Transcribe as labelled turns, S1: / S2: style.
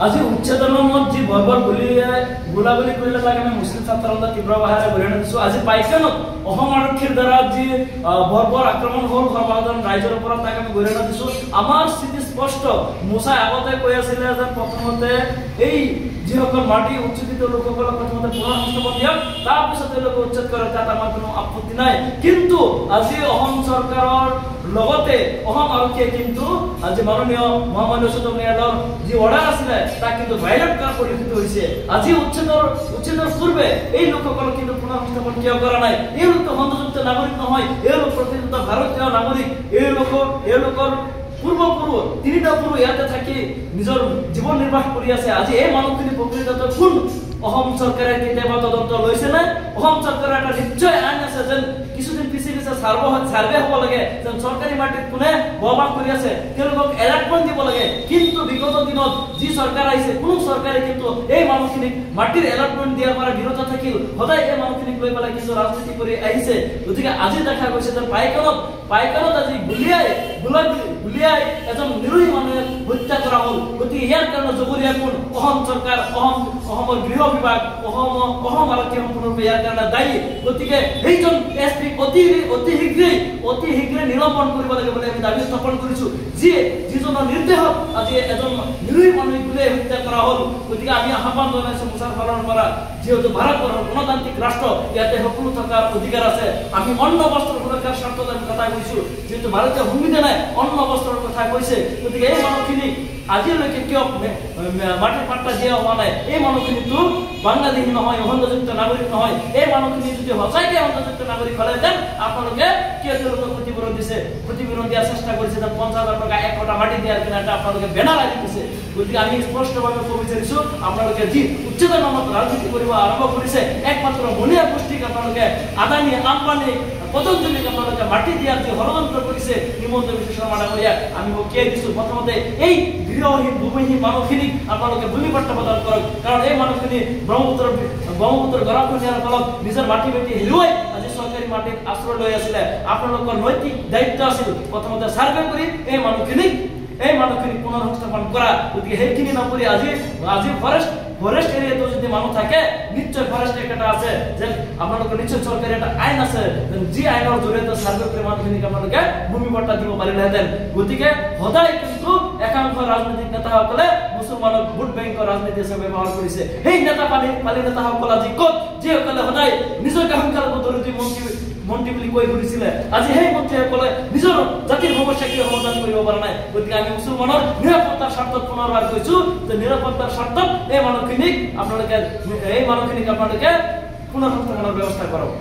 S1: আজি উচ্ছেদনত যি বৰ্বৰ গোলাগুলি কৰিলে তাক আমি মুছলিম ছাত্ৰসকলে তীব্ৰ ভাষাৰে অভিনন্দন দিছোঁ। আজি পাইকানত অসম আৰক্ষীৰ দ্বাৰা যি বৰ্বৰ আক্ৰমণ হ'ল সৰ্বসাধাৰণ ৰাইজৰ ওপৰত তাক আমি অভিনন্দন দিছোঁ। আমাৰ স্থিতি স্পষ্ট। মুছাই আগতে কৈ আছিলে যে প্ৰথমতে এই যিসকল মাটি উচ্ছেদিত লোকসকলক প্ৰথমতে পুনৰ সংস্থাপন দিয়ক, তাৰপিছত তেওঁলোকে উচ্ছেদ কৰে, তাত আমাৰ কোনো আপত্তি নাই। কিন্তু আজি অসম চৰকাৰৰ লগতে অসম আৰক্ষীয়ে কিন্তু আজি মাননীয় মহামান্য উচ্চতম ন্যায়ালয়ৰ যি অৰ্ডাৰ আছিলে তাক কিন্তু ভাইলেট কৰা পৰিলক্ষিত হৈছে। আজি উচ্ছেদৰ পূৰ্বে এই লোকসকলক কিন্তু পুনৰ সংস্থাপন কিয় কৰা নাই? এওঁলোক সংযুক্ত নাগৰিক নহয়, এওঁলোক প্ৰতিনিধিত্ব ভাৰতীয় নাগৰিক। এওঁলোকৰ পূৰ্বপুৰুষ তিনিটা পুৰুষ ইয়াতে থাকি নিজৰ জীৱন নিৰ্বাহ কৰি আছে। আজি এই মানুহখিনি প্ৰকৃততে কোন অসম চৰকাৰে কেতিয়াবা তদন্ত লৈছে নে? অসম চৰকাৰৰ এটা নিশ্চয় আইন আছে যেন কিছুদিন পিছে ছাৰ্ভে হ'ব লাগে, যেন চৰকাৰী মাটিত কোনে বৰবাদ কৰি আছে তেওঁলোকক এলাৰ্টমেণ্ট দিব লাগে। কিন্তু বিগত দিনত যি চৰকাৰ আহিছে কোনো চৰকাৰে কিন্তু এই মানুহখিনিক মাটিৰ এলাৰ্টমেণ্ট দিয়াৰ পৰা বিৰত থাকিল। সদায় এই মানুহখিনিক লৈ পেলাই কিন্তু ৰাজনীতি কৰি আহিছে। গতিকে আজি দেখা গৈছে যে পাইকানত আজি গুলিয়াই এজন নিৰোহী মানুহে হত্যা কৰা হ'ল। গতিকে ইয়াৰ কাৰণে জগৰীয়া কোন? অসম চৰকাৰ, অসমৰ গৃহ বিভাগ, অসম আৰক্ষী সম্পূৰ্ণৰূপে ইয়াৰ কাৰণে দায়ী। গতিকে সেইজন এছপিক অতি শীঘ্ৰে নিলম্বন কৰিব লাগে বুলি আমি দাবী উত্থাপন কৰিছোঁ। যিজনৰ নিৰ্দেশত আজি এজন নিৰোহী মানুহ গুলিয়াই হত্যা কৰা হ'ল। গতিকে আমি আহ্বান জনাইছোঁ মুছাৰ ফালৰ পৰা, যিহেতু ভাৰতবৰ্ষৰ গণতান্ত্ৰিক ৰাষ্ট্ৰ, ইয়াতে সকলো থকাৰ অধিকাৰ আছে। আমি অন্ন বস্ত্ৰৰ সুৰক্ষাৰ স্বাৰ্থত আমি কথা কৈছোঁ, যিহেতু ভাৰতীয় সংবিধানে অন্ন বস্ত্ৰৰ কথা কৈছে। গতিকে এই মানুহখিনি আজিলৈকে কিয় মাটিৰ পাত্তা দিয়া হোৱা নাই? এই মানুহখিনিতো বাংলাদেশী নহয়, সংযুক্ত নাগৰিক নহয়। এই মানুহখিনি যদি সঁচাকৈ সংযুক্ত নাগৰিক হ'লেহেঁতেন আপোনালোকে কিয় তেওঁলোকক ক্ষতিপূৰণ দিছে? ক্ষতিপূৰণ দিয়াৰ চেষ্টা কৰিছে যে 50,000 টকা 1 কটা মাটি দিয়াৰ কাৰণে আপোনালোকে বেনাৰ আনি দিছে। গতিকে আমি স্পষ্টভাৱে ক'ব বিচাৰিছোঁ, আপোনালোকে যি উচ্ছেদৰ নামত ৰাজনীতি কৰিব আৰম্ভ কৰিছে, একমাত্ৰ বনিয়া গোষ্ঠীক আপোনালোকে আদানী আম্বানী পতঞ্জলিক আপোনালোকে মাটি দিয়াৰ যি ষড়যন্ত্ৰ কৰিছে হিমন্ত বিশ্ব শৰ্মা ডাঙৰীয়াক আমি সকীয়াই দিছোঁ। প্ৰথমতে এই গৃহহীন ভূমিহীন মানুহখিনিক আপোনালোকে ভূমি পট্টা প্ৰদান কৰক, কাৰণ এই মানুহখিনি ব্ৰহ্মপুত্ৰৰ গৰাখহনীয়াৰ ফলত নিজৰ মাটি বাটি হেৰুৱাই আজি চৰকাৰী মাটিত আশ্ৰয় লৈ আছিলে। আপোনালোকৰ নৈতিক দায়িত্ব আছিল প্ৰথমতে ছাৰ্ভে কৰি এই মানুহখিনিক পুনৰ সংস্থাপন কৰা। গতিকে সেইখিনি নকৰি আজি ফৰেষ্ট এৰিয়াটো যদি মানুহ থাকে, নিশ্চয় ফৰেষ্ট এক্ট এটা আছে, যেন আপোনালোকৰ নিশ্চয় চৰকাৰী এটা আইন আছে, যি আইনৰ জৰিয়তে ছাৰ্ভে কৰি মানুহখিনিক আপোনালোকে ভূমি পট্টা দিব পাৰিলেহেঁতেন। গতিকে সদায় কিন্তু একাংশ ৰাজনৈতিক নেতাসকলে মুছলমানক ভোট বেংকৰ ৰাজনীতি হিচাপে ব্যৱহাৰ কৰিছে। সেই পালি নেতাসকল আজি ক'ত? যিসকলে সদায় নিজকে সংখ্যালঘু বিৰোধী মন্ত্ৰী বুলি কৈ ফুৰিছিলে, আজি সেই মন্ত্ৰীসকলে নিজৰ জাতিৰ সমস্যা কিয় সমাধান কৰিব পৰা নাই? গতিকে আমি মুছলমানৰ নিৰাপত্তাৰ স্বাৰ্থত পুনৰবাৰ কৈছোঁ যে নিৰাপত্তাৰ স্বাৰ্থত এই মানুহখিনিক আপোনালোকে পুনৰ সংস্থাপনৰ ব্যৱস্থা কৰক।